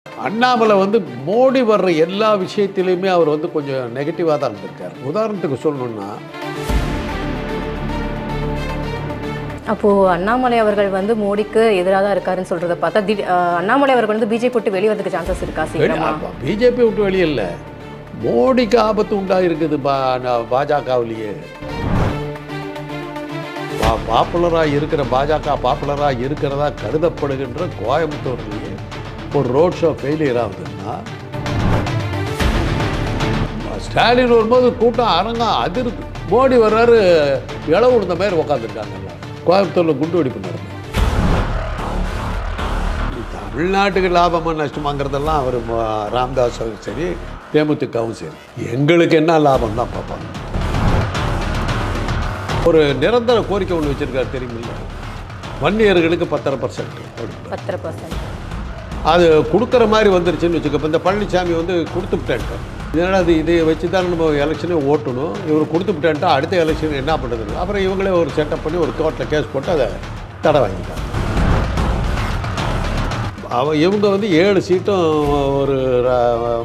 அண்ணாமலை வந்து மோடி வர்ற எல்லா விஷயத்திலையுமே அவர் வந்து கொஞ்சம் நெகட்டிவாக தான் இருந்திருக்கார். உதாரணத்துக்கு சொல்லணும்னா, அப்போது அண்ணாமலை அவர்கள் வந்து மோடிக்கு எதிராக தான் இருக்காருன்னு சொல்கிறத பார்த்தா அண்ணாமலை அவர்கள் வந்து பிஜேபி விட்டு வெளியே வரதுக்கு சான்சஸ் இருக்கா? சீக்கிரமா பிஜேபி விட்டு வெளியே இல்லை, மோடிக்கு ஆபத்து உண்டாயிருக்குது பாஜகவிலேயே. பாப்புலராக இருக்கிற பாஜக பாப்புலராக இருக்கிறதா கருதப்படுகின்ற கோயம்புத்தூர்லேயே ஒரு ரோட் ஷோ ஃபெயிலியர் ஆகுதுன்னா, ஸ்டாலின் வரும்போது கூட்டம் அரங்கம் அதிருது. மோடி வர்றாரு, இளவு விழுந்த மாதிரி உட்காந்துருக்காங்கல்ல. கோயம்புத்தூரில் குண்டு வெடிப்பு நடந்தது. தமிழ்நாட்டுக்கு லாபமாக நஷ்டமாங்கிறதெல்லாம் அவர் ராம்தாஸும் சரி, தேமுதிகவும் சரி, எங்களுக்கு என்ன லாபம் தான் பார்ப்பாங்க. ஒரு நிரந்தர கோரிக்கை ஒன்று வச்சுருக்காரு தெரியுமில்ல, வன்னியர்களுக்கு 10% அது கொடுக்குற மாதிரி வந்துருச்சுன்னு வச்சுக்க. இப்போ இந்த பழனிசாமி வந்து கொடுத்துவிட்டேன்ட்டு, இதனால் இதை வச்சு தான் நம்ம எலெக்ஷனே ஓட்டணும், இவர் கொடுத்துவிட்டேன்ட்டா அடுத்த எலெக்ஷன் என்ன பண்ணுறது. அப்புறம் இவங்களே ஒரு செட்டப் பண்ணி ஒரு கோர்ட்டில் கேஸ் போட்டு அதை தடை வாங்கிட்டாங்க. இவங்க வந்து 7 சீட்டும் ஒரு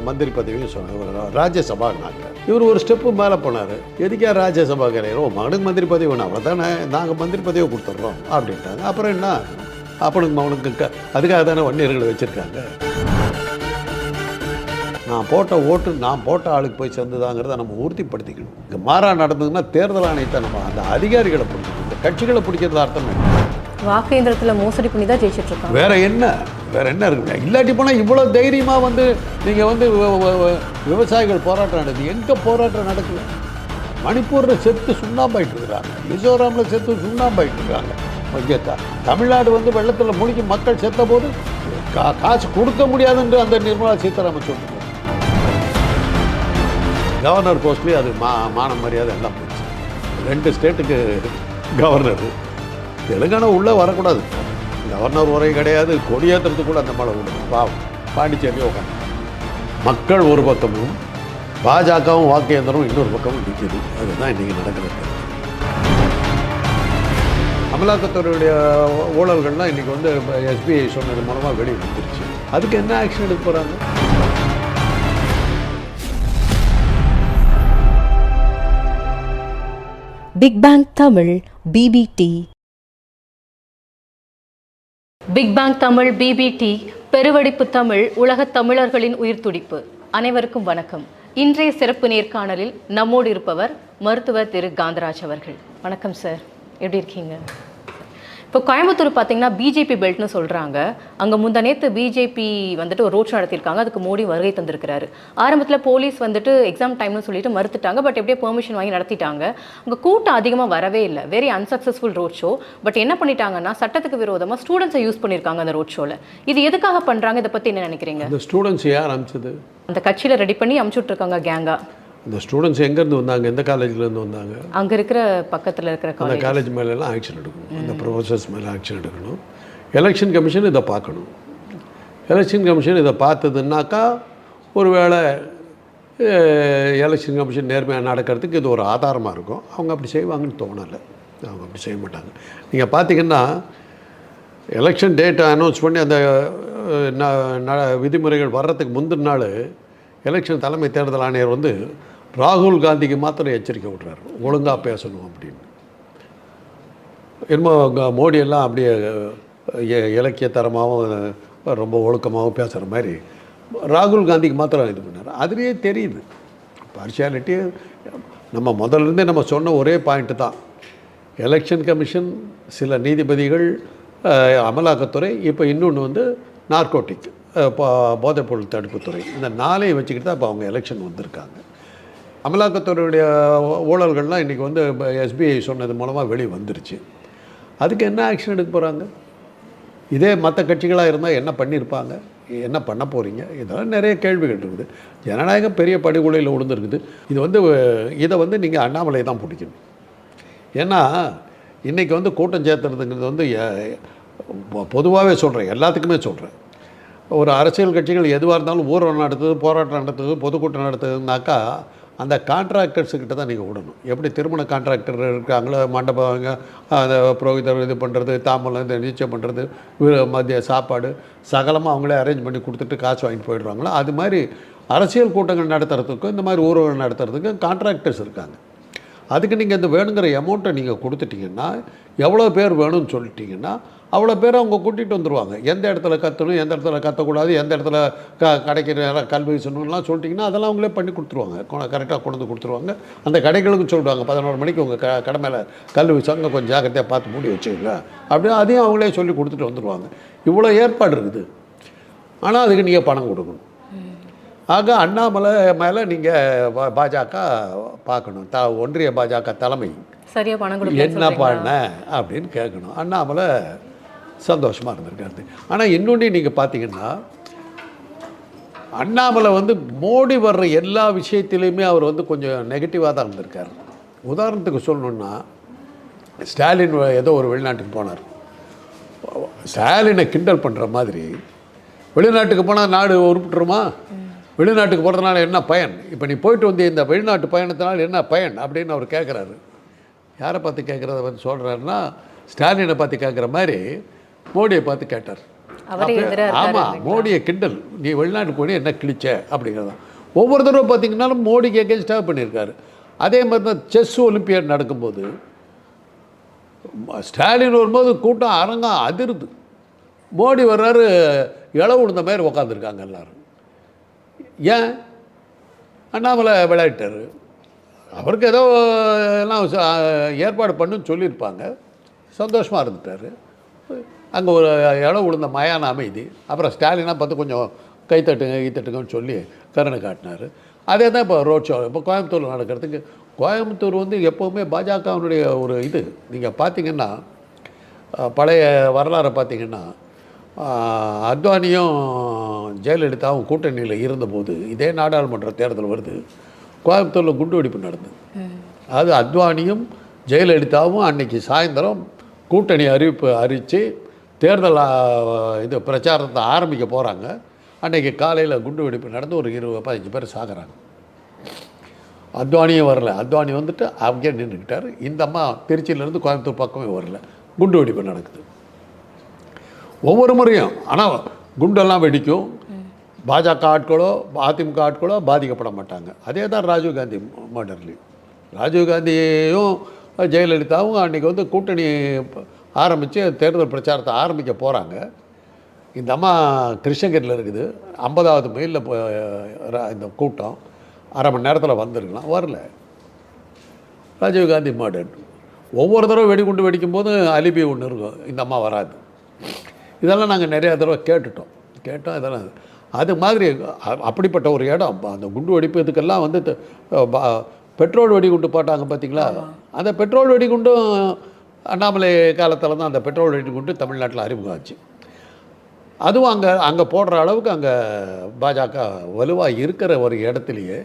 மந்திரி பதவியும் ராஜ்யசபான்னாங்க. இவர் ஒரு ஸ்டெப்பு மேலே போனார். எதுக்கே ராஜ்யசபா கிடையாது, மகனுக்கு மந்திரி பதவி வேணும், அவ்வளோ தானே, நாங்கள் மந்திரி பதவியை கொடுத்துட்றோம் அப்படின்ட்டாங்க. அப்புறம் என்ன, அவனுக்கு அதுக்காக தானே வன்னியர்களை வச்சுருக்காங்க. நான் போட்ட ஆளுக்கு போய் சேர்ந்துதாங்கிறத நம்ம உறுதிப்படுத்திக்கணும். இங்கே மாறா நடந்ததுன்னா தேர்தல் ஆணையத்தை நம்ம அந்த அதிகாரிகளை பிடிக்கணும், இந்த கட்சிகளை பிடிக்கிறது அர்த்தம் என்ன? வாக்கு மோசடி பண்ணி தான் ஜெயிச்சுட்டு இருக்காங்க. வேற என்ன இருக்குங்க? இல்லாட்டி போனால் இவ்வளோ தைரியமாக வந்து நீங்கள் வந்து விவசாயிகள் போராட்டம் நடக்குது. எங்கே போராட்டம் நடக்குது? மணிப்பூரில் செத்து சுண்ணாம்பாயிட்டு இருக்கிறாங்க, மிசோராமில் செத்து சுண்ணாம்பாயிட்டு இருக்காங்க. இங்கே தமிழ்நாடு வந்து வெள்ளத்தில் முழுக்கி மக்கள் செத்த போது காசு கொடுக்க முடியாதுன்று அந்த நிர்மலா சீதாராமன் சொல்லிட்டு கவர்னர் போஸ்ட்லேயே அது மான மரியாதை எல்லாம் போச்சு. 2 ஸ்டேட்டுக்கு கவர்னர். தெலுங்கானா உள்ளே வரக்கூடாது, கவர்னர் உரை கிடையாது, கொடியேற்றுறதுக்கு கூட அந்த மழை விடும். பாவம், பாண்டிச்சேரியும் உட்காந்து மக்கள் ஒரு பக்கமும் பாஜகவும் வாக்கேந்திரம் இன்னொரு பக்கமும் நிற்கிது. அதுதான் இன்றைக்கி நடக்கிறது. அமலாக்கத்துறையுடைய ஊழல்கள்லாம் இன்றைக்கி வந்து எஸ்பிஐ சொன்னது மூலமாக வெளியே வந்துருச்சு. அதுக்கு என்ன ஆக்ஷன் எடுக்க போகிறாங்க? Big bang Tamil BBT. Big bang Tamil BBT, பெருவெடிப்பு தமிழ், உலகத் தமிழர்களின் உயிர் துடிப்பு. அனைவருக்கும் வணக்கம். இன்றைய சிறப்பு நேர்காணலில் நம்மோடு இருப்பவர் மருத்துவர் திரு காந்தராஜ் அவர்கள். வணக்கம் சார், எப்படி இருக்கீங்க? இப்போ கோயம்புத்தூர் பார்த்தீங்கன்னா பிஜேபி பெல்ட்னு சொல்கிறாங்க. அங்கே முந்தானேத்து பிஜேபி வந்துட்டு ஒரு ரோட் ஷோ நடத்தியிருக்காங்க. அதுக்கு மோடி வருகை தந்திருக்கிறாரு. ஆரம்பத்தில் போலீஸ் வந்துட்டு எக்ஸாம் டைம்னு சொல்லிட்டு மறுத்துட்டாங்க. பட் எப்படியோ பெர்மிஷன் வாங்கி நடத்திட்டாங்க. அங்கே கூட்டம் அதிகமாக வரவே இல்லை. Very unsuccessful road show. But என்ன பண்ணிட்டாங்கன்னா, சட்டத்துக்கு விரோதமாக ஸ்டூடெண்ட்ஸை யூஸ் பண்ணியிருக்காங்க அந்த ரோட் ஷோவில். இது எதுக்காக பண்ணுறாங்க? இதை பற்றி என்ன நினைக்கிறீங்க? இந்த ஸ்டூடெண்ட்ஸ் யார் அனுப்பிச்சது? அந்த கட்சியில் ரெடி பண்ணி அனுப்பிச்சுட்ருக்காங்க கேங்கா. இந்த ஸ்டூடெண்ட்ஸ் எங்கேருந்து வந்தாங்க? எந்த காலேஜ்லேருந்து வந்தாங்க? அங்கே இருக்கிற பக்கத்தில் இருக்கிற அந்த காலேஜ் மேலெல்லாம் ஆக்ஷன் எடுக்கணும், அந்த ப்ரொஃபஸர்ஸ் மேலே ஆக்ஷன் எடுக்கணும். எலெக்ஷன் கமிஷன் இதை பார்க்கணும். எலெக்ஷன் கமிஷன் இதை பார்த்ததுன்னாக்கா ஒருவேளை எலெக்ஷன் கமிஷன் நேர்மையாக நடக்கிறதுக்கு இது ஒரு ஆதாரமாக இருக்கும். அவங்க அப்படி செய்வாங்கன்னு தோணலை. அவங்க அப்படி செய்ய மாட்டாங்க. நீங்கள் பார்த்தீங்கன்னா எலெக்ஷன் டேட்டை அனௌன்ஸ் பண்ணி அந்த விதிமுறைகள் வர்றதுக்கு முந்தின நாள் எலெக்ஷன் தலைமை தேர்தல் ஆணையர் வந்து ராகுல் காந்திக்கு மாத்திரம் எச்சரிக்கை விட்றாரு, ஒழுங்காக பேசணும் அப்படின்னு. என்னமோ மோடியெல்லாம் அப்படியே இலக்கியத்தரமாகவும் ரொம்ப ஒழுக்கமாகவும் பேசுகிற மாதிரி ராகுல் காந்திக்கு மாத்திரம் இது பண்ணார். அதுலேயே தெரியுது பார்ஷியாலிட்டி. நம்ம முதல்லேருந்தே நம்ம சொன்ன ஒரே பாயிண்ட்டு தான், எலெக்ஷன் கமிஷன், சில நீதிபதிகள், அமலாக்கத்துறை, இப்போ இன்னொன்று வந்து நார்கோட்டிக் போதைப்பொருள் தடுப்புத்துறை, இந்த 4ஐயும் வச்சுக்கிட்டு தான் இப்போ அவங்க எலெக்ஷன் வந்திருக்காங்க. அமலாக்கத்துறையுடைய ஊழல்கள்லாம் இன்றைக்கி வந்து எஸ்பிஐ சொன்னது மூலமாக வெளியே வந்துருச்சு. அதுக்கு என்ன ஆக்ஷன் எடுக்க போகிறாங்க? இதே மற்ற கட்சிகளாக இருந்தால் என்ன பண்ணியிருப்பாங்க, என்ன பண்ண போகிறீங்க? இதெல்லாம் நிறைய கேள்விகள் இருக்குது. ஜனநாயகம் பெரிய படுகொலையில் விழுந்துருக்குது. இதை வந்து நீங்கள் அண்ணாமலை தான் பிடிக்கணும். ஏன்னா இன்றைக்கி வந்து கூட்டம் சேர்த்துறதுங்கிறது வந்து பொதுவாகவே சொல்கிறேன், எல்லாத்துக்குமே சொல்கிறேன். ஒரு அரசியல் கட்சிகள் எதுவாக இருந்தாலும் ஊர்வலம் நடத்துது, போராட்டம் நடத்துது, பொதுக்கூட்டம் நடத்துதுனாக்கா அந்த கான்ட்ராக்டர்ஸுக்கிட்ட தான் நீங்கள் விடணும். எப்படி திருமண கான்ட்ராக்டர் இருக்காங்களோ, மண்டபங்க, அந்த புரோகிதர் இது பண்ணுறது, தாம்பலம் இந்த நிச்சயம் பண்ணுறது, மதிய சாப்பாடு சகலமாக அவங்களே அரேஞ்ச் பண்ணி கொடுத்துட்டு காசு வாங்கிட்டு போயிடுறாங்களோ, அது மாதிரி அரசியல் கூட்டங்கள் நடத்துறதுக்கும் இந்த மாதிரி ஊர்வலம் நடத்துறதுக்கும் கான்ட்ராக்டர்ஸ் இருக்காங்க. அதுக்கு நீங்கள் இந்த வேணுங்கிற அமௌண்ட்டை நீங்கள் கொடுத்துட்டிங்கன்னா, எவ்வளோ பேர் வேணும்னு சொல்லிட்டிங்கன்னா அவ்வளோ பேர் அவங்க கூட்டிகிட்டு வந்துடுவாங்க. எந்த இடத்துல கற்றணும், எந்த இடத்துல கற்றக்கூடாது, எந்த இடத்துல கிடைக்கிற கல்வி சொன்னலாம் சொல்லிட்டிங்கன்னா அதெல்லாம் அவங்களே பண்ணி கொடுத்துருவாங்க. கரெக்டாக கொண்டு வந்து கொடுத்துருவாங்க. அந்த கடைகளுக்கும் சொல்லிடுவாங்க, 11 மணிக்கு உங்கள் கடை மேலே கல்வி சங்க கொஞ்சம் ஜாக்கிரதையாக பார்த்து மூடி வச்சுக்கோங்க அப்படியே அதையும் அவங்களே சொல்லி கொடுத்துட்டு வந்துடுவாங்க. இவ்வளோ ஏற்பாடு இருக்குது. ஆனால் அதுக்கு நீங்கள் பணம் கொடுக்கணும். ஆக அண்ணாமலை மேலே நீங்கள் பாஜக பார்க்கணும். ஒன்றிய பாஜக தலைமை சரியா பணம் கொடுக்க என்ன பண்ண அப்படின்னு கேட்கணும். அண்ணாமலை சந்தோஷமாக இருந்திருக்காரு. ஆனால் இன்னொன்று நீங்கள் பார்த்தீங்கன்னா, அண்ணாமலை வந்து மோடி வர்ற எல்லா விஷயத்திலையுமே அவர் வந்து கொஞ்சம் நெகட்டிவாக தான் இருந்திருக்கார். உதாரணத்துக்கு சொல்லணுன்னா, ஸ்டாலின் ஏதோ ஒரு வெளிநாட்டுக்கு போனார். ஸ்டாலினை கிண்டல் பண்ணுற மாதிரி, வெளிநாட்டுக்கு போனால் நாடு உருப்பிட்டுருமா, வெளிநாட்டுக்கு போகிறதுனால என்ன பயன், இப்போ நீ போயிட்டு வந்து இந்த வெளிநாட்டு பயணத்தினால என்ன பயன் அப்படின்னு அவர் கேட்குறாரு. யாரை பார்த்து கேட்குறத வந்து சொல்கிறாருன்னா, ஸ்டாலினை பார்த்து கேட்குற மாதிரி மோடியை பார்த்து கேட்டார். ஆமாம், மோடியை கிண்டல், நீ வெளிநாட்டுக்கு போய் என்ன கிழிச்ச அப்படிங்கிறதான். ஒவ்வொரு தடவை பார்த்தீங்கன்னாலும் மோடிக்கு எகென்ஸ்டாக பண்ணியிருக்காரு. அதே மாதிரி தான் செஸ் ஒலிம்பியாட் நடக்கும்போது ஸ்டாலின் வரும்போது கூட்டம் அரங்கம் அதிருது. மோடி வர்றாரு, இளவு விழுந்த மாதிரி உக்காந்துருக்காங்க எல்லோரும். ஏன்? அண்ணாமலை விளையாட்டார். அவருக்கு ஏதோ எல்லாம் ஏற்பாடு பண்ணுன்னு சொல்லியிருப்பாங்க. சந்தோஷமாக இருந்துட்டார். அங்கே ஒரு இடம் விழுந்த மயான அமைதி. அப்புறம் ஸ்டாலினாக பார்த்து கொஞ்சம் கைத்தட்டுங்கன்னு சொல்லி கருணை காட்டினார். அதே தான் இப்போ ரோட் ஷோ இப்போ கோயம்புத்தூரில் நடக்கிறதுக்கு. கோயம்புத்தூர் வந்து எப்போவுமே பாஜகவினுடைய ஒரு இது. நீங்கள் பார்த்தீங்கன்னா, பழைய வரலாறை பார்த்தீங்கன்னா, அத்வானியும் ஜெயலலிதாவும் கூட்டணியில் இருந்தபோது இதே நாடாளுமன்ற தேர்தல் வருது. கோயம்புத்தூரில் குண்டு வெடிப்பு நடந்தது. அது அத்வானியும் ஜெயலலிதாவும் அன்றைக்கி சாயந்தரம் கூட்டணி அறிவித்து தேர்தல் இது பிரச்சாரத்தை ஆரம்பிக்க போகிறாங்க. அன்றைக்கி காலையில் குண்டு வெடிப்பு நடந்து ஒரு 20-15 பேர் சாகுறாங்க. அத்வானியும் வரல. அத்வானி வந்துட்டு அங்கேயே நின்றுக்கிட்டார். இந்த அம்மா திருச்சியிலேருந்து கோயம்புத்தூர் பக்கமே வரல. குண்டு வெடிப்பு நடக்குது ஒவ்வொரு முறையும். ஆனால் குண்டெல்லாம் வெடிக்கும். பாஜக ஆட்களோ அதிமுக ஆட்களோ பாதிக்கப்பட மாட்டாங்க. அதே தான் ராஜீவ்காந்தி மர்டர்லையும். ராஜீவ்காந்தியும் ஜெயலலிதாவும் அன்றைக்கி வந்து கூட்டணி ஆரம்பித்து தேர்தல் பிரச்சாரத்தை ஆரம்பிக்க போகிறாங்க. இந்த அம்மா கிருஷ்ணகிரியில் இருக்குது. 50வது மைலில் இந்த கூட்டம் அரை மணி நேரத்தில் வந்திருக்கலாம், வரல. ராஜீவ்காந்தி மர்டர். ஒவ்வொரு தடவை வெடிகுண்டு வெடிக்கும்போது அலிபி ஒன்று இருக்கும், இந்த அம்மா வராது. இதெல்லாம் நாங்கள் நிறையா தடவை கேட்டோம். இதெல்லாம் அது மாதிரி அப்படிப்பட்ட ஒரு இடம். அந்த குண்டு வெடிப்பு இதுக்கெல்லாம் வந்து பெட்ரோல் வெடிகுண்டு போட்டாங்க பார்த்தீங்களா? அந்த பெட்ரோல் வெடிகுண்டும் அண்ணாமலை காலத்தில் தான் அந்த பெட்ரோல் வெடிகுண்டு தமிழ்நாட்டில் அறிமுகம் ஆச்சு. அதுவும் அங்கே போடுற அளவுக்கு அங்கே பாஜக வலுவாக இருக்கிற ஒரு இடத்துலையே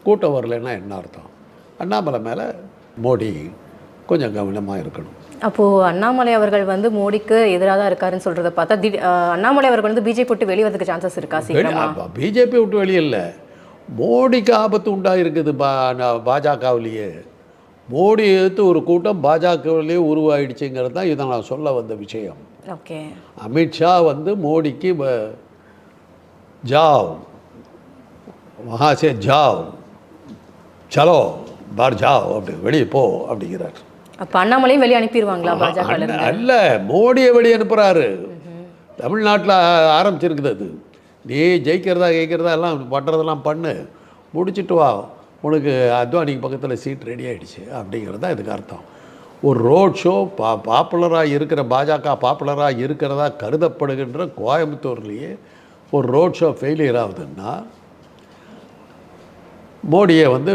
கூட்டம் வரலைன்னா என்ன அர்த்தம்? அண்ணாமலை மேலே மோடி கொஞ்சம் கவனமாக இருக்கணும். அப்போது அண்ணாமலை அவர்கள் வந்து மோடிக்கு எதிராக தான் இருக்காருன்னு சொல்கிறத பார்த்தா அண்ணாமலை அவர்கள் வந்து பிஜேபி விட்டு வெளியே வரதுக்கு சான்சஸ் இருக்கா? பிஜேபி விட்டு வெளியே இல்லை, மோடிக்கு ஆபத்து உண்டாயிருக்குது. பாஜகவிலேயே மோடி எடுத்து ஒரு கூட்டம் பாஜகவிலேயே உருவாயிடுச்சுங்கிறது தான் இதை நான் சொல்ல வந்த விஷயம். ஓகே, அமித்ஷா வந்து மோடிக்கு ஜாவ் வஹாசே ஜாவ் சலோ பார் ஜாவ் அப்படி வெளியே போ அப்படிங்கிறார். அப்போ அண்ணாமலையும் வெளியே அனுப்பிடுவாங்களா பாஜக? அல்ல, மோடியை வெளியே அனுப்புகிறாரு. தமிழ்நாட்டில் ஆரம்பிச்சிருக்குது அது. நீ ஜெயிக்கிறதா எல்லாம் பண்ணுறதெல்லாம் பண்ணு, முடிச்சுட்டு வா, உனக்கு அத்வானிக்கு பக்கத்தில் சீட் ரெடி ஆகிடுச்சு அப்படிங்கிறது தான் இதுக்கு அர்த்தம். ஒரு ரோட் ஷோ பாப்புலராக இருக்கிற பாஜக பாப்புலராக இருக்கிறதா கருதப்படுகின்ற கோயம்புத்தூர்லேயே ஒரு ரோட் ஷோ ஃபெயிலியர் ஆகுதுன்னா மோடியை வந்து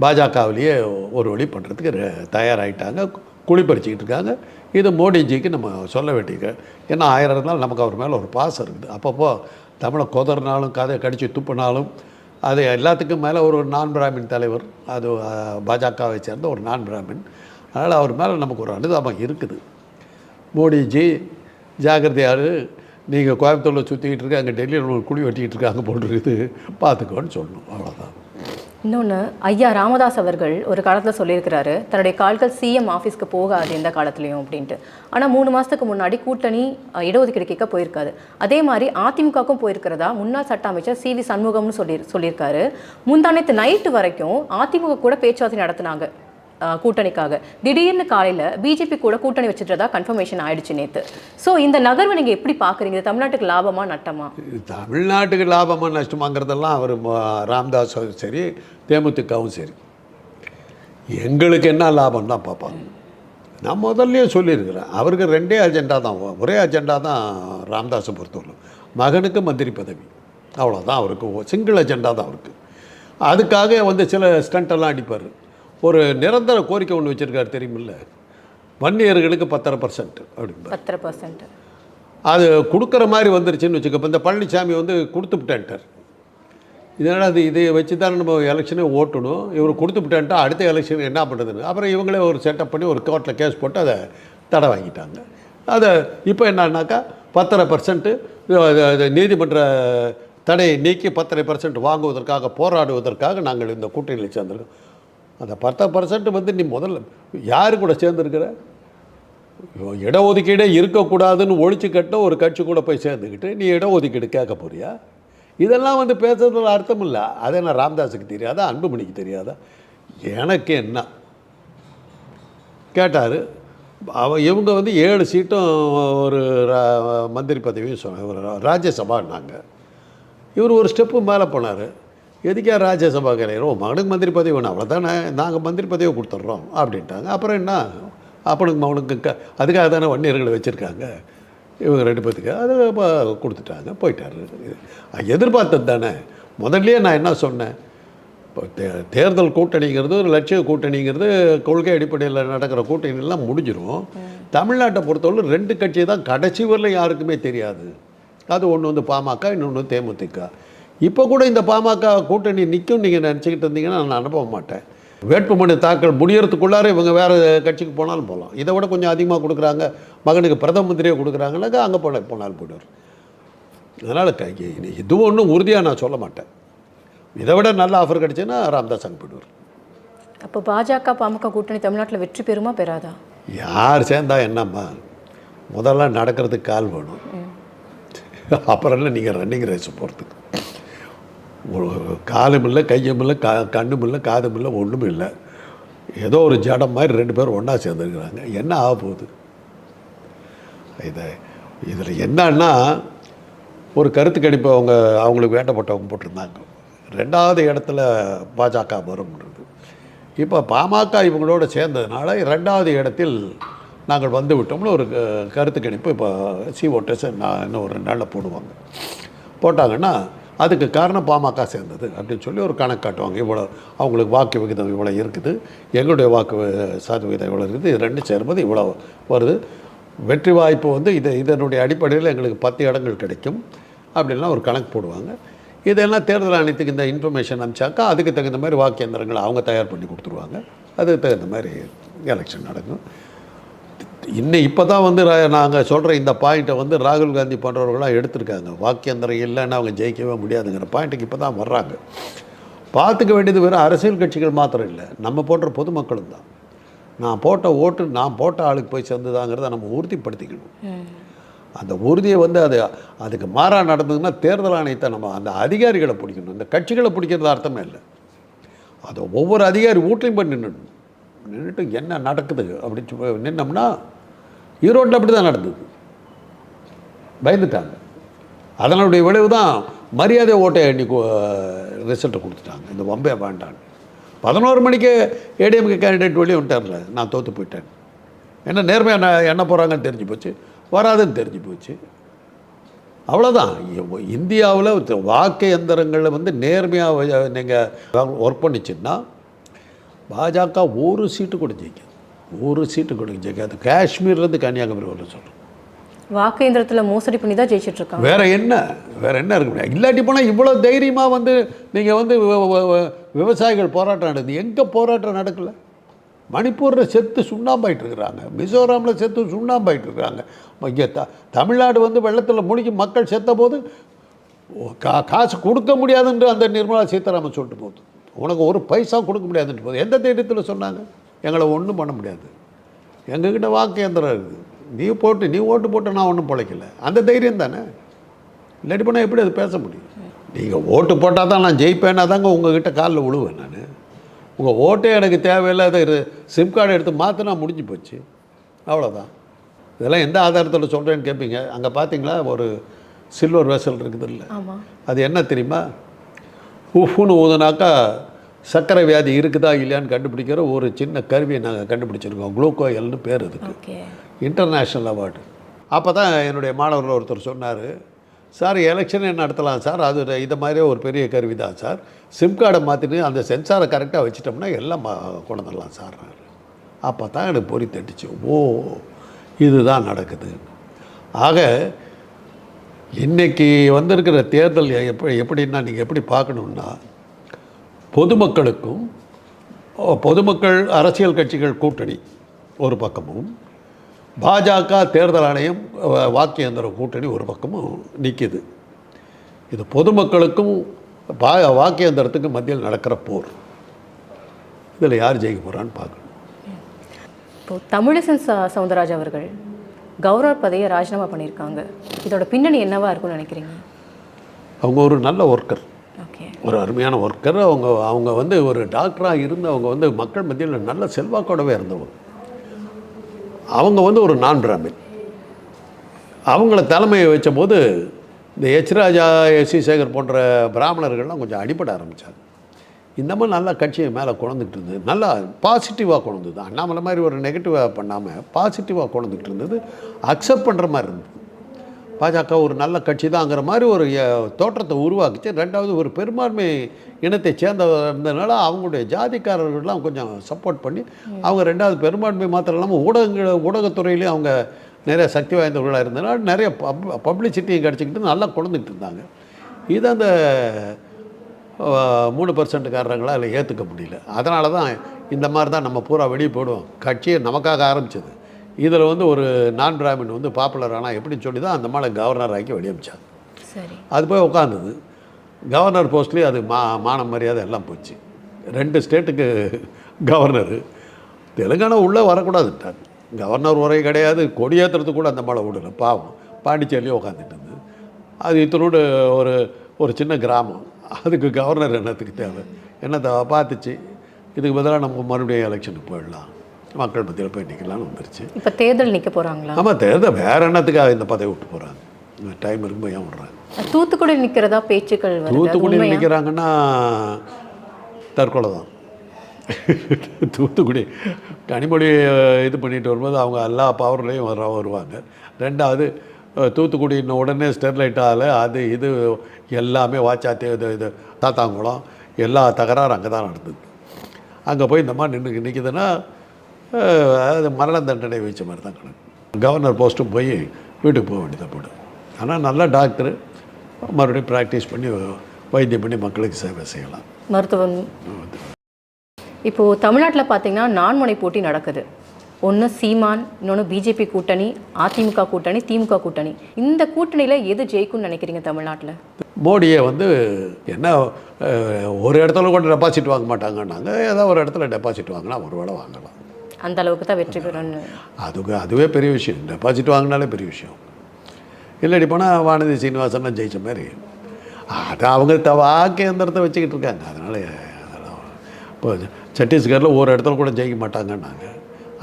பாஜகவிலேயே ஒரு வழி பண்ணுறதுக்கு தயாராகிட்டாங்க, குளிப்பறிச்சிக்கிட்டு இருக்காங்க. இது மோடிஜிக்கு நம்ம சொல்ல வேண்டியது. ஏன்னா 1000 இருந்தாலும் நமக்கு அவர் மேலே ஒரு பாசம் இருக்குது. அப்பப்போ தமிழை கொதறினாலும் கதை கடித்து துப்புனாலும் அது எல்லாத்துக்கும் மேலே ஒரு நான் பிராமின் தலைவர், அது பாஜகவை சேர்ந்த ஒரு நான் பிராமின். அதனால் அவர் மேலே நமக்கு ஒரு அனுதாபம் இருக்குது. மோடிஜி ஜாக்கிரதையாரு, நீங்கள் கோயம்புத்தூரில் சுற்றிக்கிட்டு இருக்க, அங்கே டெல்லியில் ஒரு குழி வெட்டிக்கிட்டு இருக்காங்க போல் இருக்குது, பார்த்துக்கோன்னு சொல்லணும். அவ்வளோதான். இன்னொன்று, ஐயா ராமதாஸ் அவர்கள் ஒரு காலத்தில் சொல்லியிருக்கிறாரு, தன்னுடைய கால்கள் சிஎம் ஆஃபீஸ்க்கு போகாது எந்த காலத்துலையும் அப்படின்ட்டு. ஆனால் 3 மாதத்துக்கு முன்னாடி கூட்டணி இடஒதுக்கீடு கேட்க போயிருக்காது. அதே மாதிரி அதிமுகவுக்கும் போயிருக்கிறதா முன்னாள் சட்ட அமைச்சர் CV சண்முகம்னு சொல்லியிருக்காரு. முந்தானத்து நைட்டு வரைக்கும் அதிமுக கூட பேச்சுவார்த்தை நடத்தினாங்க கூட்டணிக்காக. திடீர்னு காலையில் பிஜேபி கூட கூட்டணி வச்சுட்டதா கன்ஃபர்மேஷன் ஆயிடுச்சு நேற்று. ஸோ இந்த நகர்வை நீங்கள் எப்படி பார்க்குறீங்க? தமிழ்நாட்டுக்கு லாபமா நட்டமா? தமிழ்நாட்டுக்கு லாபமாக நஷ்டமாங்கிறதெல்லாம் அவர் ராமதாஸும் சரி, தேமுதிகவும் சரி, எங்களுக்கு என்ன லாபம் தான் பார்ப்பாங்க. நான் முதல்லையே சொல்லியிருக்கிறேன், அவருக்கு 2 அஜெண்டா தான், ஒரே அஜெண்டா தான் ராமதாஸை பொறுத்தவரை. மகனுக்கு மந்திரி பதவி, அவ்வளோதான் அவருக்கு, சிங்கிள் அஜெண்டா தான் அவருக்கு. அதுக்காக சில ஸ்டண்டெல்லாம் அடிப்பார். ஒரு நிரந்தர கோரிக்கை ஒன்று வச்சுருக்காரு தெரியுமில்ல, வன்னியர்களுக்கு 10% அப்படின்பா. 10% அது கொடுக்குற மாதிரி வந்துருச்சுன்னு வச்சுக்க. இப்போ இந்த பழனிசாமி கொடுத்துவிட்டேன்ட்டார். இதனால் இதை வச்சு தான் நம்ம எலெக்ஷனே ஓட்டணும். இவர் கொடுத்துவிட்டேன்ட்டா அடுத்த எலெக்ஷன் என்ன பண்ணுறதுன்னு அப்புறம் இவங்களே ஒரு செட்டப் பண்ணி ஒரு கோர்ட்டில் கேஸ் போட்டு அதை தடை வாங்கிட்டாங்க. அதை இப்போ என்னன்னாக்கா 10% நீதிமன்ற தடையை நீக்கி 10% வாங்குவதற்காக போராடுவதற்காக நாங்கள் இந்த கூட்டணியில் சேர்ந்துருக்கோம். அந்த 10% நீ முதல்ல யார் கூட சேர்ந்துருக்கிற? இடஒதுக்கீடே இருக்கக்கூடாதுன்னு ஒழிச்சு கட்ட ஒரு கட்சி கூட போய் சேர்ந்துக்கிட்டு நீ இடஒதுக்கீடு கேட்க போறியா? இதெல்லாம் பேசுறதுல அர்த்தம் இல்லை. அதே நான் ராமதாஸுக்கு தெரியாதா, அன்புமணிக்கு தெரியாதா? எனக்கு என்ன கேட்டார். இவங்க 7 சீட்டும் ஒரு மந்திரி பதவியும் சொன்னாங்க, ராஜ்யசபான்னாங்க. இவர் ஒரு ஸ்டெப்பு மேலே போனார். எதுக்கே ராஜ்யசபா கிடையாது, மகனுக்கு மந்திரி பதவி வேணும், அவ்வளோதானே, நாங்கள் மந்திரி பதவியை கொடுத்துட்றோம் அப்படின்ட்டாங்க. அப்புறம் என்ன, அப்பனுக்கு மகனுக்கு அதுக்காக தானே வன்னியர்களை வச்சுருக்காங்க இவங்க 2 பேத்துக்கு, அதை கொடுத்துட்டாங்க, போயிட்டார். எதிர்பார்த்தது தானே. முதல்லையே நான் என்ன சொன்னேன், இப்போ தேர்தல் கூட்டணிங்கிறது ஒரு லட்சிய கூட்டணிங்கிறது கொள்கை அடிப்படையில் நடக்கிற கூட்டணிலாம் முடிஞ்சிடும். தமிழ்நாட்டை பொறுத்தவரை 2 கட்சி தான் கடைசி வரலும் யாருக்குமே தெரியாது. அது ஒன்று பாமக, இன்னொன்று தேமுதிக. இப்போ கூட இந்த பாமக கூட்டணி நிற்கும் நீங்கள் நினச்சிக்கிட்டு இருந்தீங்கன்னா நான் அனுப்ப மாட்டேன். வேட்புமனு தாக்கல் முடியறதுக்குள்ளார இவங்க வேறு கட்சிக்கு போனாலும் போகலாம். இதை விட கொஞ்சம் அதிகமாக கொடுக்குறாங்க, மகனுக்கு பிரதம மந்திரியே கொடுக்குறாங்கனாக்கா அங்கே போனாலும் போயிடுவார். அதனால் இது ஒன்றும் உறுதியாக நான் சொல்ல மாட்டேன். இதை விட நல்ல ஆஃபர் கிடச்சுன்னா ராமதாஸ் அங்கே போயிடுவார். அப்போ பாஜக பாமக கூட்டணி தமிழ்நாட்டில் வெற்றி பெறுமா பெறாதா? யார் சேர்ந்தா என்னம்மா, முதல்ல நடக்கிறதுக்கு கால் வேணும், அப்புறம் இல்லை நீங்கள் ரன்னிங் ரேஸ் போகிறதுக்கு. காலும் இல்லை, கையும் இல்லை, கண்ணும் இல்லை, காதும் இல்லை, ஒன்றும் இல்லை. ஏதோ ஒரு ஜடம் மாதிரி 2 பேரும் ஒன்றா சேர்ந்துருக்குறாங்க. என்ன ஆக போகுது? இதில் என்னன்னா, ஒரு கருத்து கணிப்பு அவங்களுக்கு வேண்டப்பட்டவங்க போட்டிருந்தாங்க, 2வது இடத்துல பாஜக வரும்ன்றது. இப்போ பாமக இவங்களோட சேர்ந்ததுனால 2வது இடத்தில் நாங்கள் வந்து விட்டோம்னு ஒரு கருத்து கணிப்பு இப்போ CO2 இன்னும் ஒரு 2 நாளில் போடுவாங்க. போட்டாங்கன்னா அதுக்கு காரணம் பாமக சேர்ந்தது அப்படின்னு சொல்லி ஒரு கணக்கு காட்டுவாங்க. இவ்வளோ அவங்களுக்கு வாக்கு விகிதம் இவ்வளோ இருக்குது, எங்களுடைய வாக்கு சதவீதம் இவ்வளோ இருக்குது, இது 2 சேரும்போது இவ்வளோ வருது, வெற்றி வாய்ப்பு இதனுடைய அடிப்படையில் எங்களுக்கு 10 இடங்கள் கிடைக்கும் அப்படின்லாம் ஒரு கணக்கு போடுவாங்க. இதெல்லாம் தேர்தல் ஆணையத்துக்கு இந்த இன்ஃபர்மேஷன் அனுப்பிச்சாக்கா அதுக்கு தகுந்த மாதிரி வாக்கு எந்திரங்களை அவங்க தயார் பண்ணி கொடுத்துருவாங்க. அதுக்கு தகுந்த மாதிரி எலெக்ஷன் நடக்கும். இப்போ தான் நாங்கள் சொல்கிற இந்த பாயிண்ட்டை ராகுல் காந்தி போன்றவர்களாம் எடுத்திருக்காங்க. வாக்கியந்திரம் இல்லைன்னா அவங்க ஜெயிக்கவே முடியாதுங்கிற பாயிண்ட்டுக்கு இப்போ தான் வர்றாங்க. பார்த்துக்க வேண்டியது வெறும் அரசியல் கட்சிகள் மாத்திரம் இல்லை, நம்ம போன்ற பொதுமக்களும் தான். நான் போட்ட ஓட்டு நான் போட்ட ஆளுக்கு போய் சேர்ந்துதாங்கிறத நம்ம உறுதிப்படுத்திக்கணும். அந்த உறுதியை அதுக்கு மாறாக நடந்ததுன்னா தேர்தல் ஆணையத்தை நம்ம அந்த அதிகாரிகளை பிடிக்கணும். இந்த கட்சிகளை பிடிக்கிறது அர்த்தமே இல்லை. அதை ஒவ்வொரு அதிகாரி வீட்லையும் போய் நின்றுட்டு என்ன நடக்குது அப்படின்னு நின்னோம்னா, ஈரோட்டில் அப்படி தான் நடந்தது, பயந்துட்டாங்க. அதனுடைய விளைவு தான் மரியாதை ஓட்டை எண்ணி ரிசல்ட்டை கொடுத்துட்டாங்க. இந்த வம்பே வேண்டான்னு 11 மணிக்கு ஏடிஎம்கே கேண்டிடேட் வெளியே விட்டார்ல, நான் தோற்று போயிட்டேன். என்ன நேர்மையாக என்ன போகிறாங்கன்னு தெரிஞ்சு போச்சு, வராதுன்னு தெரிஞ்சு போச்சு. அவ்வளோதான். இந்தியாவில் வாக்கு எந்திரங்களில் நேர்மையாக நீங்கள் ஒர்க் பண்ணிச்சுன்னா பாஜக ஒரு சீட்டு கூட ஜெயிக்காது, ஒரு சீட்டு கூட ஜெயிக்காது. காஷ்மீர்லேருந்து கன்னியாகுமரி வரல சொல்கிறேன். வாக்கு இயந்திரத்தில் மோசடி பண்ணி தான் ஜெயிச்சிட்ருக்காங்க. வேறு என்ன இருக்க முடியாது. இல்லாட்டி போனால் இவ்வளோ தைரியமாக நீங்கள் விவசாயிகள் போராட்டம் நடக்குது. எங்கே போராட்டம் நடக்கலை? மணிப்பூரில் செத்து சுண்ணாம்பாயிட்டு இருக்கிறாங்க, மிசோராமில் செத்து சுண்ணாம்பாயிட்டு இருக்கிறாங்க. இங்கே தமிழ்நாடு வெள்ளத்தில் முழுகி மக்கள் செத்த போது காசு கொடுக்க முடியாதுன்ற அந்த நிர்மலா சீதாராமன் சொல்லிட்டு போகுது. உனக்கு ஒரு பைசா கொடுக்க முடியாதுன்னு போது எந்த தைரியத்தில் சொன்னாங்க? எங்களை ஒன்றும் பண்ண முடியாது, எங்ககிட்ட வாக்கு இயந்திரம் இருக்குது, நீ ஓட்டு போட்டு நான் ஒன்றும் பிழைக்கல, அந்த தைரியம் தானே. இல்லாட்டி போனால் எப்படி அது பேச முடியும்? நீங்கள் ஓட்டு போட்டால் தான் நான் ஜெயிப்பேன்னா தாங்க உங்ககிட்ட காலில் விழுவேன் நான். உங்கள் ஓட்டே எனக்கு தேவையில்லாத சிம் கார்டு எடுத்து மாற்றினா முடிஞ்சு போச்சு, அவ்வளோதான். இதெல்லாம் எந்த ஆதாரத்தில் சொல்கிறேன்னு கேட்பீங்க. அங்கே பார்த்தீங்களா ஒரு சில்வர் வெசல் இருக்குது இல்லை, அது என்ன தெரியுமா? உஃப்னு ஊதுனாக்கா சர்க்கரை வியாதி இருக்குதா இல்லையான்னு கண்டுபிடிக்கிற ஒரு சின்ன கருவியை நாங்கள் கண்டுபிடிச்சிருக்கோம். குளுக்கோயல்னு பேர் இதுக்கு, இன்டர்நேஷ்னல் அவார்டு. அப்போ தான் என்னுடைய மாணவர்கள் ஒருத்தர் சொன்னார், சார் எலெக்ஷனே நடத்தலாம் சார், அது இதை மாதிரியே ஒரு பெரிய கருவி தான் சார், சிம் கார்டை மாற்றிட்டு அந்த சென்சாரை கரெக்டாக வச்சிட்டோம்னா எல்லாம் கொண்டு வந்துடலாம் சார். அப்போ தான் எனக்கு பொறி தட்டுச்சு, ஓ இதுதான் நடக்குது. ஆக இன்றைக்கி வந்திருக்கிற தேர்தல் எப்படின்னா நீங்கள் எப்படி பார்க்கணுன்னா, பொதுமக்கள் அரசியல் கட்சிகள் கூட்டணி ஒரு பக்கமும், பாஜக தேர்தல் ஆணையம் வாக்கு இயந்திரம் கூட்டணி ஒரு பக்கமும் நிற்கிது. இது பொதுமக்களுக்கும் வாக்கு இயந்திரத்துக்கும் மத்தியில் நடக்கிற போர். இதில் யார் ஜெயிக்க போகிறான்னு பார்க்கணும். இப்போ தமிழிசை சவுந்தரராஜ் அவர்கள் கவர்னர் பதவியை ராஜினாமா பண்ணியிருக்காங்க. இதோட பின்னணி என்னவா இருக்கும்னு நினைக்கிறீங்க? அவங்க ஒரு நல்ல ஒர்க்கர், ஒரு அருமையான ஒர்க்கர். அவங்க வந்து ஒரு டாக்டராக இருந்து அவங்க வந்து மக்கள் மத்தியில் நல்ல செல்வாக்கோடவே இருந்தவங்க. அவங்க வந்து ஒரு நான் பிராமின். அவங்கள தலைமையை வச்ச போது இந்த ராஜா, எஸ்சி சேகர் போன்ற பிராமணர்கள்லாம் கொஞ்சம் அடிபட ஆரம்பித்தாங்க. இந்த மாதிரி நல்லா கட்சியை மேலே கொண்டுக்கிட்டு இருந்தது, நல்லா பாசிட்டிவாக கொண்டுது. அண்ணாமலை மாதிரி ஒரு நெகட்டிவாக பண்ணாமல் பாசிட்டிவாக கொண்டுக்கிட்டு இருந்தது, அக்செப்ட் பண்ணுற மாதிரி இருந்தது. பாஜக ஒரு நல்ல கட்சி தாங்கிற மாதிரி ஒரு தோற்றத்தை உருவாக்கிச்சு. ரெண்டாவது ஒரு பெரும்பான்மை இனத்தை சேர்ந்தவர் இருந்ததுனால அவங்களுடைய ஜாதிக்காரர்கள்லாம் கொஞ்சம் சப்போர்ட் பண்ணி அவங்க ரெண்டாவது பெரும்பான்மை மாத்திரம் இல்லாமல் ஊடகத்துறையிலையும் அவங்க நிறைய சக்தி வாய்ந்தவர்களாக இருந்ததுனால நிறைய பப்ளிசிட்டியும் கிடச்சிக்கிட்டு நல்லா கொண்டுக்கிட்டு இருந்தாங்க. இது அந்த 3% அதில் ஏற்றுக்க முடியல. அதனால தான் இந்த மாதிரி தான் நம்ம பூரா வெளியே போடுவோம், கட்சியை நமக்காக ஆரம்பித்தது. இதில் வந்து ஒரு நான் பிராமின் வந்து பாப்புலர் ஆனால் எப்படின்னு சொல்லி தான் அந்த மாதிரி கவர்னர் ஆக்கி வெளியமிச்சாங்க. அது போய் உட்காந்துது கவர்னர் போஸ்ட்லேயே. அது மான மரியாதை எல்லாம் போச்சு. 2 ஸ்டேட்டுக்கு கவர்னரு. தெலுங்கானா உள்ளே வரக்கூடாதுட்டாங்க. கவர்னர் உரை கிடையாது, கொடியேற்றுறதுக்கு கூட அந்த மழை விடலை. பாவம் பாண்டிச்சேரியிலே உட்காந்துட்டு இருந்தது. அது இத்தனோடு ஒரு சின்ன கிராமம், அதுக்கு கவர்னர் என்னத்துக்கு தேவை? என்னத்தை பார்த்துச்சு, இதுக்கு பதிலாக நம்ம மறுபடியும் எலெக்ஷனுக்கு போயிடலாம், மக்கள் மத்தியில் போய் நிற்கலான்னு வந்துருச்சு. இப்போ தேர்தல் நிற்க போகிறாங்களா? ஆமாம், தேர்தல் வேறு என்னத்துக்காக இந்த பதவி விட்டு போகிறாங்க? டைம் இருக்கும்போது ஏன் விட்றாங்க? தூத்துக்குடி நிற்கிறதா பேச்சுக்கள்? தூத்துக்குடி நிற்கிறாங்கன்னா தற்கொலை தான். தூத்துக்குடி கனிமொழி இது பண்ணிட்டு வரும்போது அவங்க எல்லா பவர்லேயும் வருவாங்க. ரெண்டாவது தூத்துக்குடி இன்னும் உடனே ஸ்டெர்லைட் ஆகலை, அது இது எல்லாமே வாச்சாத்தே இது தாத்தாங்குளம் எல்லா தகராறும் அங்கே தான் நடந்தது. அங்கே போய் இந்த மாதிரி நிற்கிதுன்னா அது மரண தண்டனை வச்ச மாதிரி தான் கணக்கு. கவர்னர் போஸ்ட்டும் போய் வீட்டுக்கு போக வேண்டியதாக போடும். ஆனால் நல்ல டாக்டரு மறுபடியும் ப்ராக்டிஸ் பண்ணி வைத்தியம் பண்ணி மக்களுக்கு சேவை செய்யலாம். மருத்துவம். இப்போது தமிழ்நாட்டில் பார்த்திங்கன்னா 4 முனை போட்டி நடக்குது. ஒன்று சீமான், இன்னொன்று பிஜேபி கூட்டணி, அதிமுக கூட்டணி, திமுக கூட்டணி. இந்த கூட்டணியில் எது ஜெயிக்கும்னு நினைக்கிறீங்க தமிழ்நாட்டில்? மோடியை வந்து என்ன ஒரு இடத்துல கூட டெபாசிட் வாங்க மாட்டாங்கன்னாங்க, ஏதாவது ஒரு இடத்துல டெபாசிட் வாங்கினா ஒரு வேளை வாங்கலாம். அந்த அளவுக்கு தான் வெற்றி பெறணும்னு. அதுவே பெரிய விஷயம். டெபாசிட் வாங்கினாலே பெரிய விஷயம். இல்லடி போனால் வானதி சீனிவாசன்லாம் ஜெயித்த மாதிரி அது அவங்க வாக்கு எந்திரத்தை வச்சுக்கிட்டு இருக்காங்க. அதனால் அதெல்லாம் இப்போ சத்தீஸ்கரில் ஒரு இடத்துல கூட ஜெயிக்க மாட்டாங்கன்னாங்க,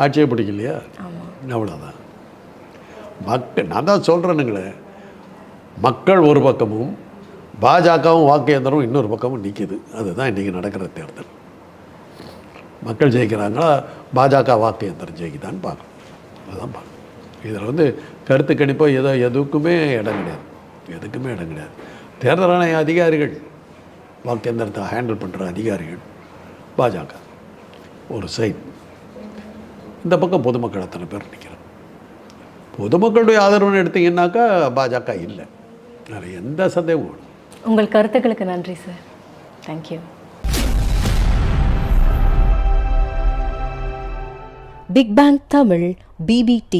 ஆட்சியே பிடிக்கலையா? அவ்வளோதான். நான் தான் சொல்கிறேனுங்களே, மக்கள் ஒரு பக்கமும் பாஜகவும் வாக்கு இயந்திரம் இன்னொரு பக்கமும் நிற்கிது. அதுதான் இன்றைக்கி நடக்கிற தேர்தல். மக்கள் ஜெயிக்கிறாங்களா, பாஜக வாக்கு இயந்திரம் ஜெயிக்குதான்னு பார்க்கணும். அதுதான் பார்க்கணும். இதில் வந்து கருத்து கணிப்போ எதுக்குமே இடம் கிடையாது, எதுக்குமே இடம் கிடையாது. தேர்தல் ஆணைய அதிகாரிகள், வாக்கு இயந்திரத்தை ஹேண்டில் பண்ணுற அதிகாரிகள் பாஜக ஒரு சைட், இந்த பக்கம் பொதுமக்கள் அத்தனை பேர் நிற்கிறாங்க. பொதுமக்களுடைய ஆதரவுன்னு எடுத்திங்கன்னாக்கா பாஜக இல்லை, வேறு எந்த சந்தேகமும். உங்கள் கருத்துக்களுக்கு நன்றி sir. Thank you. Big bang Tamil BBT